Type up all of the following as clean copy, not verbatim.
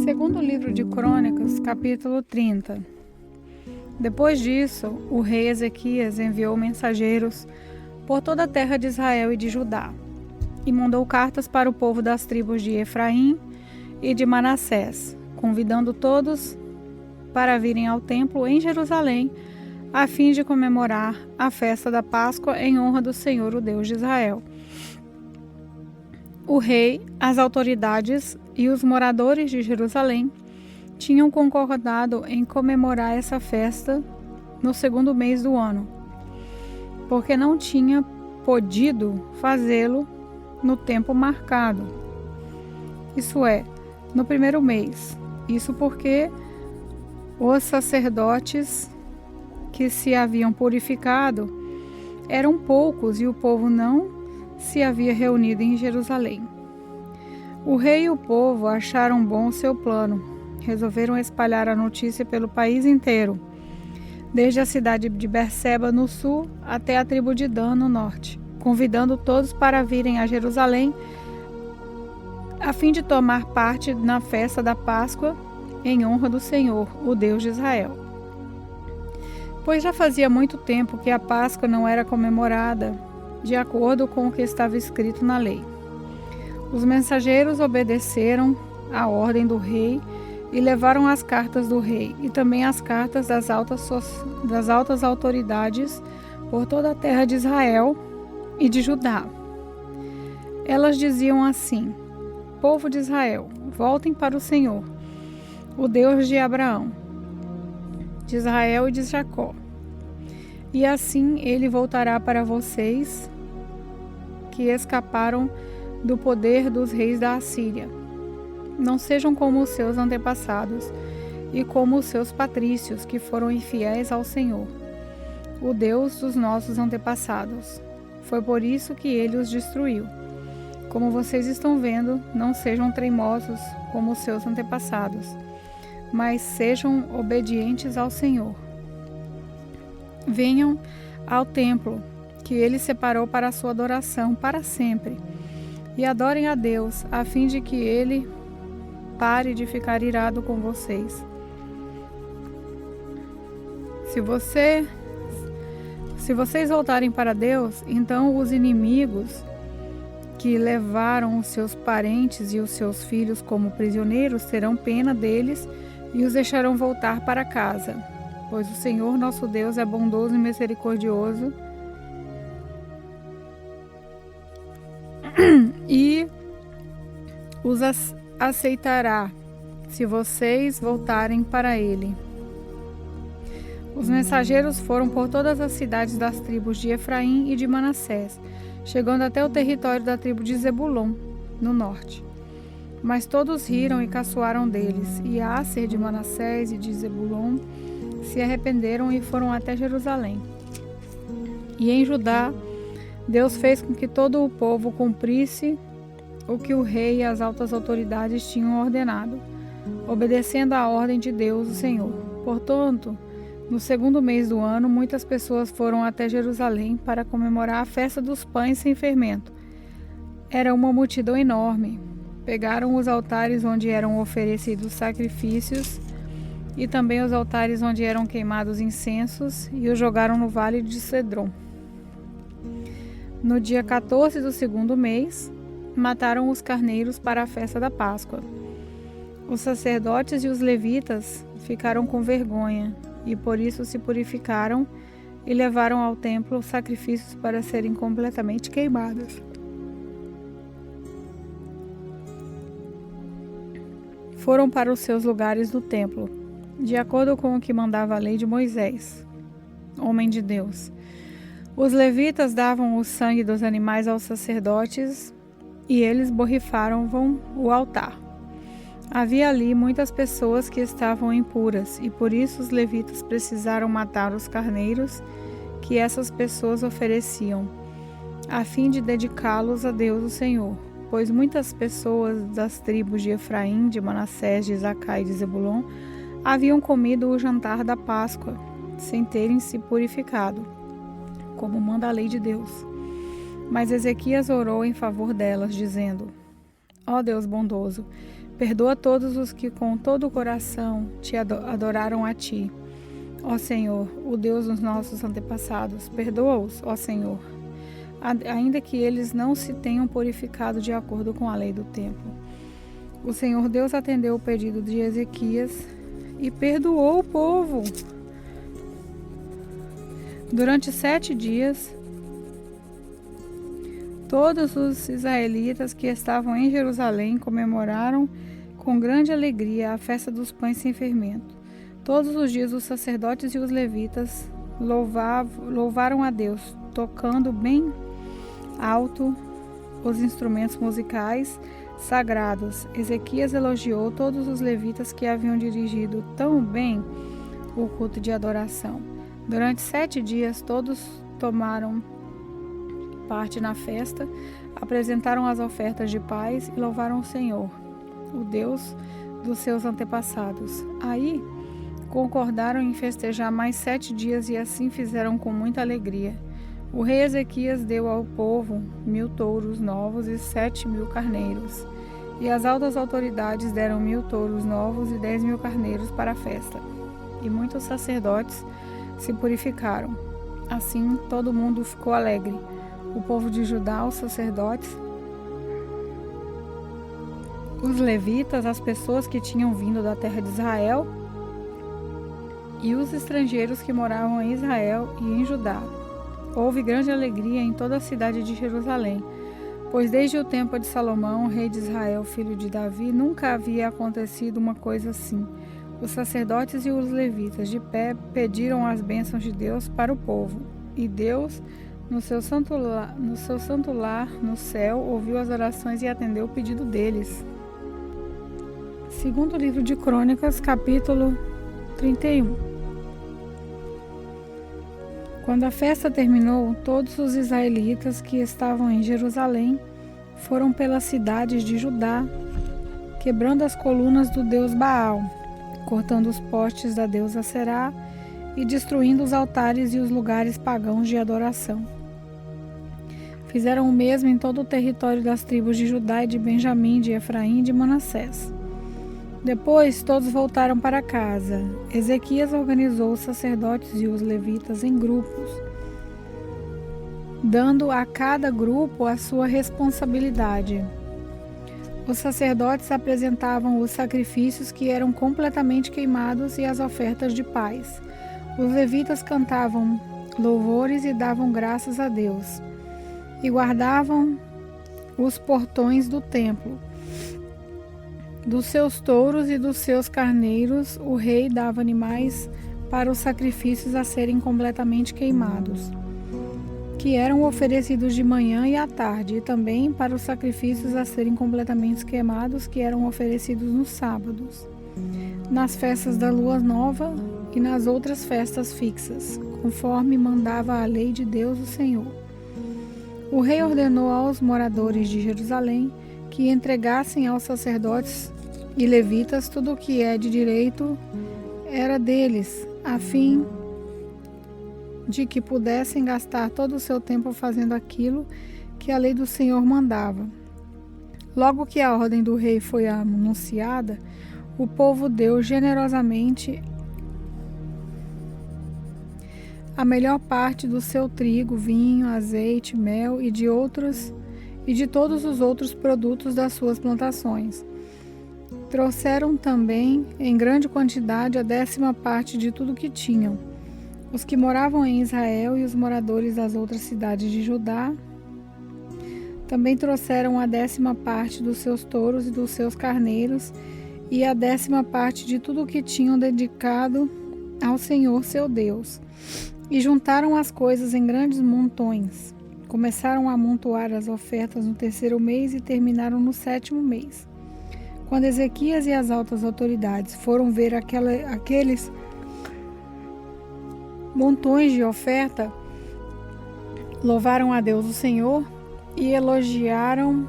Segundo livro de Crônicas, capítulo 30. Depois disso, o rei Ezequias enviou mensageiros por toda a terra de Israel e de Judá, e mandou cartas para o povo das tribos de Efraim e de Manassés, convidando todos para virem ao templo em Jerusalém, a fim de comemorar a festa da Páscoa em honra do Senhor, o Deus de Israel. O rei, as autoridades e os moradores de Jerusalém tinham concordado em comemorar essa festa no segundo mês do ano, porque não tinha podido fazê-lo no tempo marcado, isso é, no primeiro mês. Isso porque os sacerdotes que se haviam purificado eram poucos e o povo não se havia reunido em Jerusalém. O rei e o povo acharam bom seu plano. Resolveram espalhar a notícia pelo país inteiro, desde a cidade de Berseba no sul até a tribo de Dan no norte, convidando todos para virem a Jerusalém a fim de tomar parte na festa da Páscoa em honra do Senhor, o Deus de Israel. Pois já fazia muito tempo que a Páscoa não era comemorada de acordo com o que estava escrito na lei. Os mensageiros obedeceram à ordem do rei e levaram as cartas do rei e também as cartas das altas autoridades por toda a terra de Israel e de Judá. Elas diziam assim: povo de Israel, voltem para o Senhor, o Deus de Abraão, de Israel e de Jacó. E assim ele voltará para vocês que escaparam do poder dos reis da Assíria. Não sejam como os seus antepassados e como os seus patrícios, que foram infiéis ao Senhor, o Deus dos nossos antepassados. Foi por isso que ele os destruiu. Como vocês estão vendo, não sejam teimosos como os seus antepassados, mas sejam obedientes ao Senhor. Venham ao templo que ele separou para a sua adoração para sempre e adorem a Deus, a fim de que ele pare de ficar irado com vocês. Se vocês voltarem para Deus, então os inimigos que levaram os seus parentes e os seus filhos como prisioneiros terão pena deles e os deixarão voltar para casa, pois o Senhor nosso Deus é bondoso e misericordioso e os aceitará se vocês voltarem para ele. Os mensageiros foram por todas as cidades das tribos de Efraim e de Manassés, chegando até o território da tribo de Zebulon, no norte. Mas todos riram e caçoaram deles, e Aser de Manassés e de Zebulon se arrependeram e foram até Jerusalém. E em Judá, Deus fez com que todo o povo cumprisse o que o rei e as altas autoridades tinham ordenado, obedecendo à ordem de Deus, o Senhor. Portanto, no segundo mês do ano, muitas pessoas foram até Jerusalém para comemorar a festa dos pães sem fermento. Era uma multidão enorme. Pegaram os altares onde eram oferecidos sacrifícios e também os altares onde eram queimados incensos e os jogaram no vale de Cedron. No dia 14 do segundo mês, mataram os carneiros para a festa da Páscoa. Os sacerdotes e os levitas ficaram com vergonha e por isso se purificaram e levaram ao templo sacrifícios para serem completamente queimados. Foram para os seus lugares do templo, de acordo com o que mandava a lei de Moisés, homem de Deus. Os levitas davam o sangue dos animais aos sacerdotes e eles borrifavam o altar. Havia ali muitas pessoas que estavam impuras e por isso os levitas precisaram matar os carneiros que essas pessoas ofereciam, a fim de dedicá-los a Deus o Senhor. Pois muitas pessoas das tribos de Efraim, de Manassés, de Isacar e de Zebulon haviam comido o jantar da Páscoa, sem terem se purificado, como manda a lei de Deus. Mas Ezequias orou em favor delas, dizendo: Ó Deus bondoso, Perdoa todos os que com todo o coração te adoraram a ti, ó Senhor, o Deus dos nossos antepassados. Perdoa-os, ó Senhor, ainda que eles não se tenham purificado de acordo com a lei do templo. O Senhor Deus atendeu o pedido de Ezequias e perdoou o povo. Durante 7 dias, todos os israelitas que estavam em Jerusalém comemoraram com grande alegria a festa dos pães sem fermento. Todos os dias os sacerdotes e os levitas louvaram a Deus, tocando bem alto os instrumentos musicais sagrados. Ezequias elogiou todos os levitas que haviam dirigido tão bem o culto de adoração. Durante 7 dias todos tomaram parte na festa, apresentaram as ofertas de paz e louvaram o Senhor, o Deus dos seus antepassados. Aí concordaram em festejar mais 7 dias e assim fizeram com muita alegria. O rei Ezequias deu ao povo 1000 touros novos e 7.000 carneiros. E as altas autoridades deram 1000 touros novos e 10.000 carneiros para a festa. E muitos sacerdotes se purificaram. Assim todo mundo ficou alegre. O povo de Judá, os sacerdotes, os levitas, as pessoas que tinham vindo da terra de Israel e os estrangeiros que moravam em Israel e em Judá. Houve grande alegria em toda a cidade de Jerusalém, pois desde o tempo de Salomão, rei de Israel, filho de Davi, nunca havia acontecido uma coisa assim. Os sacerdotes e os levitas de pé pediram as bênçãos de Deus para o povo, e Deus, no seu santo lar no céu, ouviu as orações e atendeu o pedido deles. Segundo livro de Crônicas, capítulo 31. Quando a festa terminou, todos os israelitas que estavam em Jerusalém foram pelas cidades de Judá, quebrando as colunas do deus Baal, cortando os postes da deusa Será e destruindo os altares e os lugares pagãos de adoração. Fizeram o mesmo em todo o território das tribos de Judá e de Benjamim, de Efraim e de Manassés. Depois todos voltaram para casa. Ezequias organizou os sacerdotes e os levitas em grupos, dando a cada grupo a sua responsabilidade. Os sacerdotes apresentavam os sacrifícios que eram completamente queimados e as ofertas de paz. Os levitas cantavam louvores e davam graças a Deus, e guardavam os portões do templo. Dos seus touros e dos seus carneiros, o rei dava animais para os sacrifícios a serem completamente queimados, que eram oferecidos de manhã e à tarde, e também para os sacrifícios a serem completamente queimados, que eram oferecidos nos sábados, nas festas da lua nova e nas outras festas fixas, conforme mandava a lei de Deus, o Senhor. O rei ordenou aos moradores de Jerusalém que entregassem aos sacerdotes e levitas tudo o que é de direito era deles, a fim de que pudessem gastar todo o seu tempo fazendo aquilo que a lei do Senhor mandava. Logo que a ordem do rei foi anunciada, o povo deu generosamente a melhor parte do seu trigo, vinho, azeite, mel e de todos os outros produtos das suas plantações. Trouxeram também em grande quantidade a 10ª parte de tudo que tinham. Os que moravam em Israel e os moradores das outras cidades de Judá também trouxeram a 10ª parte dos seus touros e dos seus carneiros e a 10ª parte de tudo o que tinham dedicado ao Senhor seu Deus. E juntaram as coisas em grandes montões. Começaram a amontoar as ofertas no 3º mês e terminaram no 7º mês. Quando Ezequias e as altas autoridades foram ver aqueles montões de oferta, louvaram a Deus o Senhor e elogiaram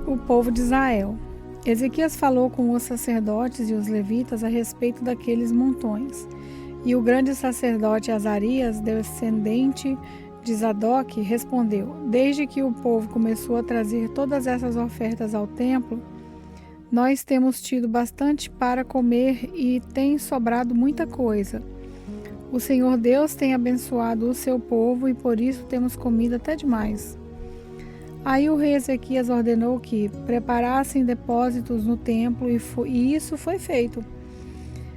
o povo de Israel. Ezequias falou com os sacerdotes e os levitas a respeito daqueles montões. E o grande sacerdote Azarias, descendente de Zadok, respondeu: Desde que o povo começou a trazer todas essas ofertas ao templo, Nós temos tido bastante para comer e tem sobrado muita coisa. O Senhor Deus tem abençoado o seu povo e por isso temos comido até demais. Aí o rei Ezequias ordenou que preparassem depósitos no templo e isso foi feito.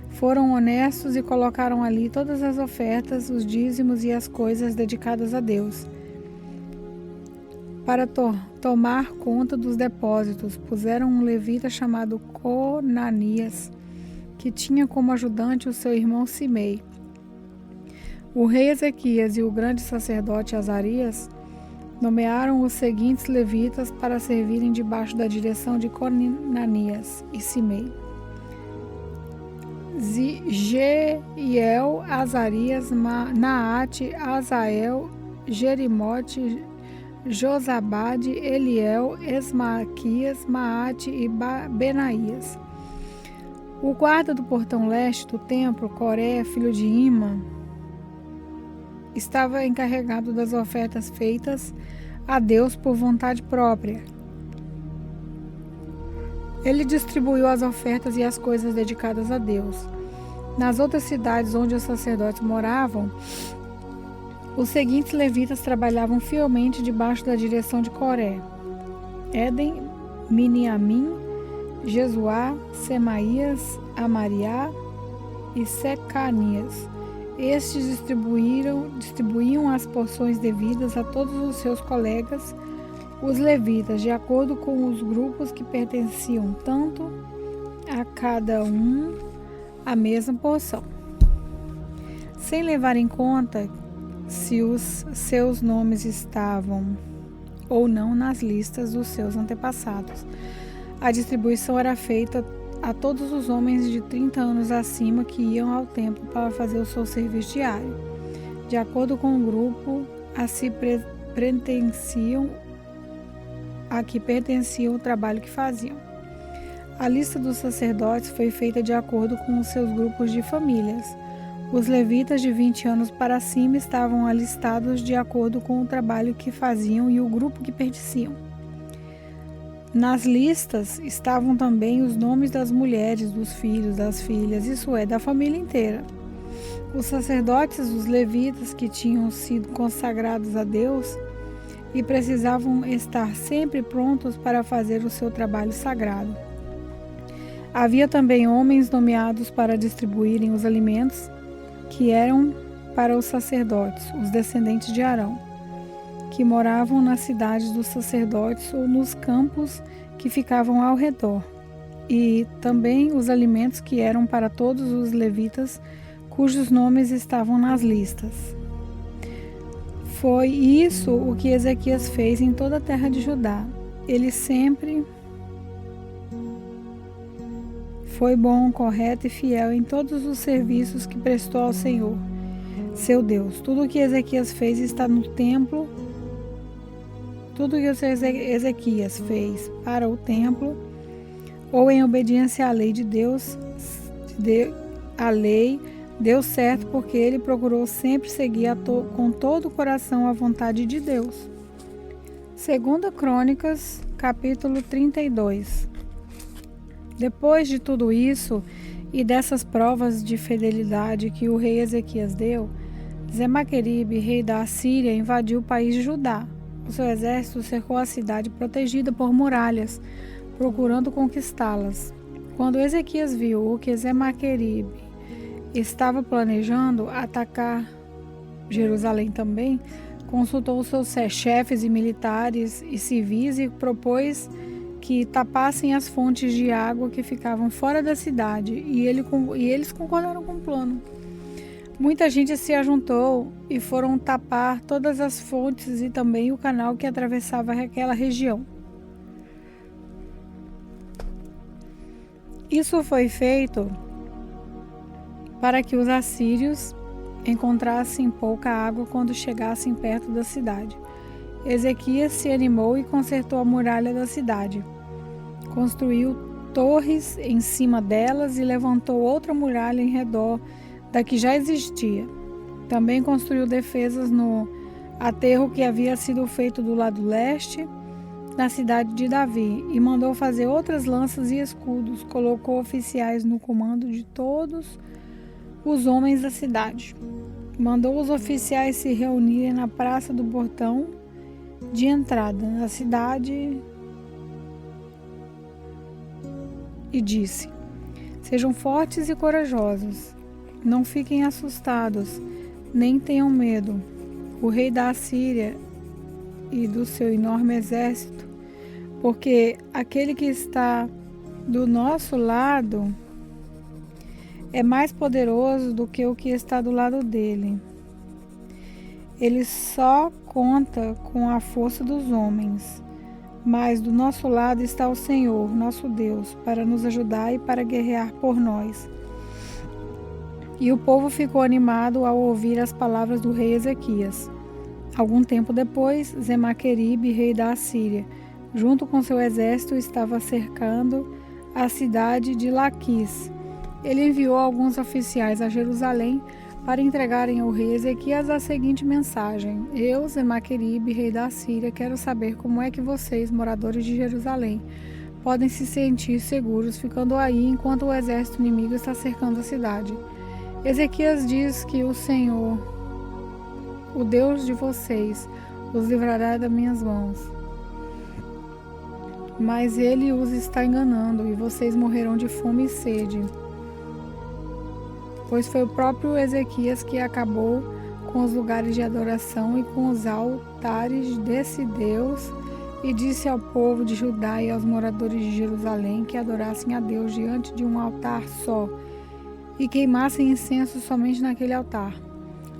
Foram honestos e colocaram ali todas as ofertas, os dízimos e as coisas dedicadas a Deus. Para tomar conta dos depósitos, puseram um levita chamado Conanias, que tinha como ajudante o seu irmão Simei. O rei Ezequias e o grande sacerdote Azarias nomearam os seguintes levitas para servirem debaixo da direção de Conanias e Simei: Jeiel, Azarias, Naate, Azael, Jerimote, Josabade, Eliel, Esmaquias, Maate e Benaías. O guarda do portão leste do templo, Coré, filho de Ima, estava encarregado das ofertas feitas a Deus por vontade própria. Ele distribuiu as ofertas e as coisas dedicadas a Deus. Nas outras cidades onde os sacerdotes moravam, os seguintes levitas trabalhavam fielmente debaixo da direção de Coré: Éden, Miniamim, Jesuá, Semaías, Amariá e Secanias. Estes distribuíam as porções devidas a todos os seus colegas, os levitas, de acordo com os grupos que pertenciam tanto a cada um a mesma porção, sem levar em conta se os seus nomes estavam ou não nas listas dos seus antepassados. A distribuição era feita a todos os homens de 30 anos acima que iam ao templo para fazer o seu serviço diário, de acordo com o grupo a que pertenciam o trabalho que faziam. A lista dos sacerdotes foi feita de acordo com os seus grupos de famílias. Os levitas de 20 anos para cima estavam alistados de acordo com o trabalho que faziam e o grupo que pertenciam. Nas listas estavam também os nomes das mulheres, dos filhos, das filhas, isso é, da família inteira. Os sacerdotes, os levitas que tinham sido consagrados a Deus e precisavam estar sempre prontos para fazer o seu trabalho sagrado. Havia também homens nomeados para distribuírem os alimentos que eram para os sacerdotes, os descendentes de Arão, que moravam nas cidades dos sacerdotes ou nos campos que ficavam ao redor, e também os alimentos que eram para todos os levitas cujos nomes estavam nas listas. Foi isso o que Ezequias fez em toda a terra de Judá. Ele sempre foi bom, correto e fiel em todos os serviços que prestou ao Senhor, seu Deus. Tudo o que Ezequias fez está no templo. Tudo o que Ezequias fez para o templo, ou em obediência à lei de Deus, a lei deu certo porque ele procurou sempre seguir com todo o coração a vontade de Deus. 2 Crônicas, capítulo 32. Depois de tudo isso e dessas provas de fidelidade que o rei Ezequias deu, Senaqueribe, rei da Assíria, invadiu o país de Judá. O seu exército cercou a cidade protegida por muralhas, procurando conquistá-las. Quando Ezequias viu que Senaqueribe estava planejando atacar Jerusalém também, consultou seus chefes e militares e civis e propôs que tapassem as fontes de água que ficavam fora da cidade, e eles concordaram com o plano. Muita gente se ajuntou e foram tapar todas as fontes e também o canal que atravessava aquela região. Isso foi feito para que os assírios encontrassem pouca água quando chegassem perto da cidade. Ezequias se animou e consertou a muralha da cidade. Construiu torres em cima delas e levantou outra muralha em redor da que já existia. Também construiu defesas no aterro que havia sido feito do lado leste, na cidade de Davi e mandou fazer outras lanças e escudos. Colocou oficiais no comando de todos os homens da cidade. Mandou os oficiais se reunirem na praça do portão de entrada na cidade e disse: sejam fortes e corajosos, não fiquem assustados, nem tenham medo. O rei da Assíria e do seu enorme exército, porque aquele que está do nosso lado é mais poderoso do que o que está do lado dele. Ele só conta com a força dos homens, mas do nosso lado está o Senhor, nosso Deus, para nos ajudar e para guerrear por nós. E o povo ficou animado ao ouvir as palavras do rei Ezequias. Algum tempo depois, Semaqueribe, rei da Assíria, junto com seu exército, estava cercando a cidade de Laquis. Ele enviou alguns oficiais a Jerusalém para entregarem ao rei Ezequias a seguinte mensagem: eu, Semaqueribe, rei da Assíria, quero saber como é que vocês, moradores de Jerusalém, podem se sentir seguros ficando aí enquanto o exército inimigo está cercando a cidade. Ezequias diz que o Senhor, o Deus de vocês, os livrará das minhas mãos. Mas ele os está enganando e vocês morrerão de fome e sede. Pois foi o próprio Ezequias que acabou com os lugares de adoração e com os altares desse Deus e disse ao povo de Judá e aos moradores de Jerusalém que adorassem a Deus diante de um altar só e queimassem incenso somente naquele altar.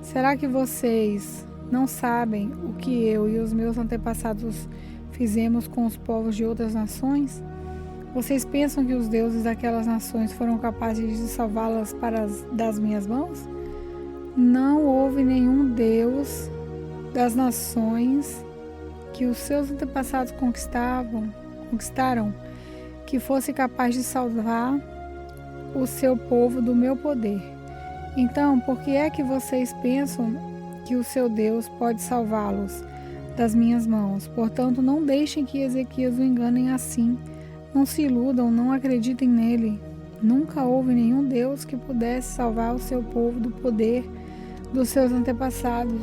Será que vocês não sabem o que eu e os meus antepassados fizemos com os povos de outras nações? Vocês pensam que os deuses daquelas nações foram capazes de salvá-las das minhas mãos? Não houve nenhum deus das nações que os seus antepassados conquistaram que fosse capaz de salvar o seu povo do meu poder. Então, por que é que vocês pensam que o seu Deus pode salvá-los das minhas mãos? Portanto, não deixem que Ezequias o enganem assim. Não se iludam, não acreditem nele. Nunca houve nenhum Deus que pudesse salvar o seu povo do poder dos seus antepassados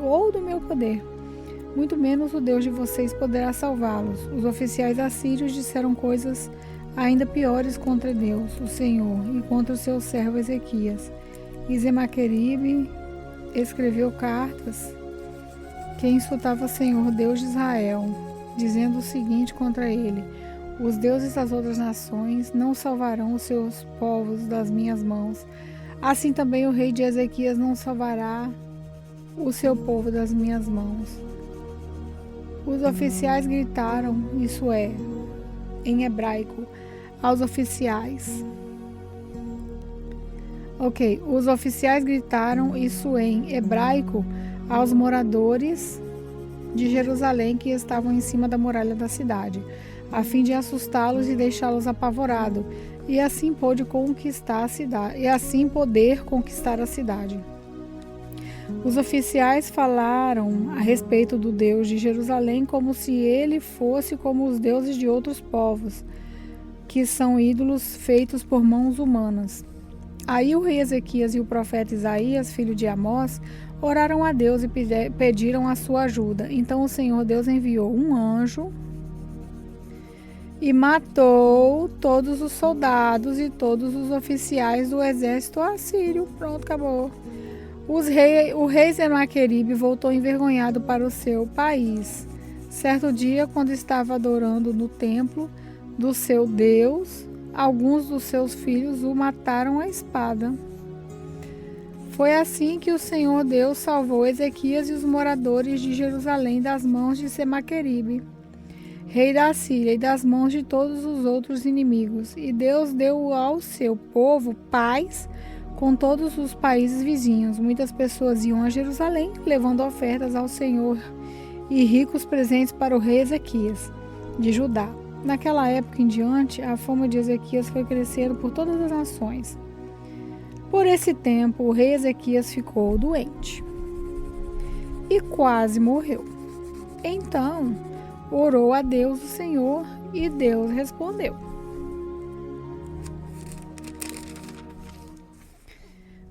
ou do meu poder. Muito menos o Deus de vocês poderá salvá-los. Os oficiais assírios disseram coisas ainda piores contra Deus, o Senhor, e contra o seu servo Ezequias. E Semaqueribe escreveu cartas que insultava o Senhor, Deus de Israel, dizendo o seguinte contra ele: os deuses das outras nações não salvarão os seus povos das minhas mãos. Assim também o rei de Ezequias não salvará o seu povo das minhas mãos. Os oficiais gritaram, isso é, em hebraico, aos oficiais. Os oficiais gritaram isso em hebraico aos moradores de Jerusalém que estavam em cima da muralha da cidade, a fim de assustá-los e deixá-los apavorados, e assim poder conquistar a cidade. Os oficiais falaram a respeito do Deus de Jerusalém como se ele fosse como os deuses de outros povos, que são ídolos feitos por mãos humanas. Aí o rei Ezequias e o profeta Isaías, filho de Amós, oraram a Deus e pediram a sua ajuda. Então o Senhor Deus enviou um anjo e matou todos os soldados e todos os oficiais do exército assírio. Pronto, acabou. O rei Semaqueribe voltou envergonhado para o seu país. Certo dia, quando estava adorando no templo do seu Deus, alguns dos seus filhos o mataram à espada. Foi assim que o Senhor Deus salvou Ezequias e os moradores de Jerusalém das mãos de Semaqueribe, rei da Assíria, e das mãos de todos os outros inimigos. E Deus deu ao seu povo paz com todos os países vizinhos. Muitas pessoas iam a Jerusalém, levando ofertas ao Senhor e ricos presentes para o rei Ezequias de Judá. Naquela época em diante, a fama de Ezequias foi crescendo por todas as nações. Por esse tempo, o rei Ezequias ficou doente e quase morreu. Então, orou a Deus, o Senhor, e Deus respondeu.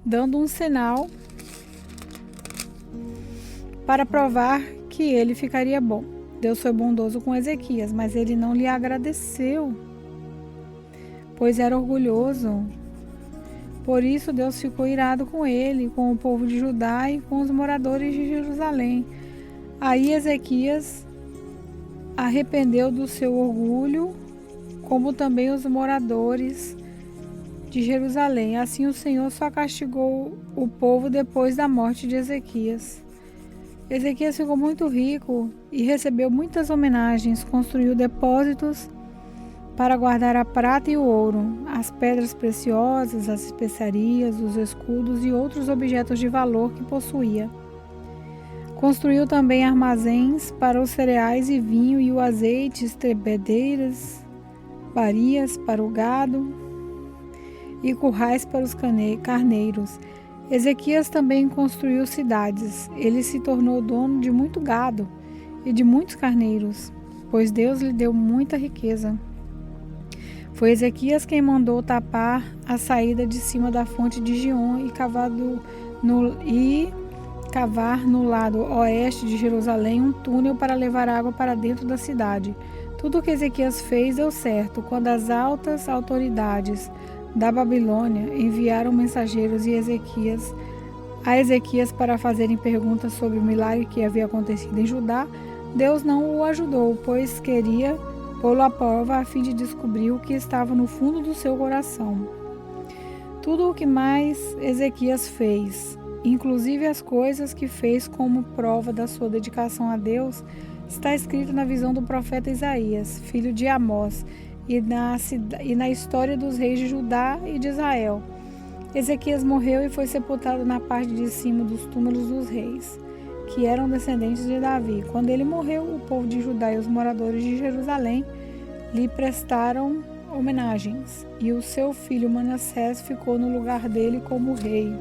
Dando um sinal para provar que ele ficaria bom. Deus foi bondoso com Ezequias, mas ele não lhe agradeceu, pois era orgulhoso. Por isso Deus ficou irado com ele, com o povo de Judá e com os moradores de Jerusalém. Aí Ezequias arrependeu do seu orgulho, como também os moradores de Jerusalém. Assim o Senhor só castigou o povo depois da morte de Ezequias. Ezequias ficou muito rico e recebeu muitas homenagens, construiu depósitos para guardar a prata e o ouro, as pedras preciosas, as especiarias, os escudos e outros objetos de valor que possuía. Construiu também armazéns para os cereais e vinho e o azeite, estribeiras, barias para o gado e currais para os carneiros. Ezequias também construiu cidades. Ele se tornou dono de muito gado e de muitos carneiros, pois Deus lhe deu muita riqueza. Foi Ezequias quem mandou tapar a saída de cima da fonte de Gion e cavar no lado oeste de Jerusalém um túnel para levar água para dentro da cidade. Tudo o que Ezequias fez deu certo. Quando as altas autoridades da Babilônia enviaram mensageiros a Ezequias para fazerem perguntas sobre o milagre que havia acontecido em Judá, Deus não o ajudou, pois queria pô-lo à prova a fim de descobrir o que estava no fundo do seu coração. Tudo o que mais Ezequias fez, inclusive as coisas que fez como prova da sua dedicação a Deus, está escrito na visão do profeta Isaías, filho de Amós, e na história dos reis de Judá e de Israel. Ezequias morreu e foi sepultado na parte de cima dos túmulos dos reis, que eram descendentes de Davi. Quando ele morreu, o povo de Judá e os moradores de Jerusalém lhe prestaram homenagens, e o seu filho Manassés ficou no lugar dele como rei.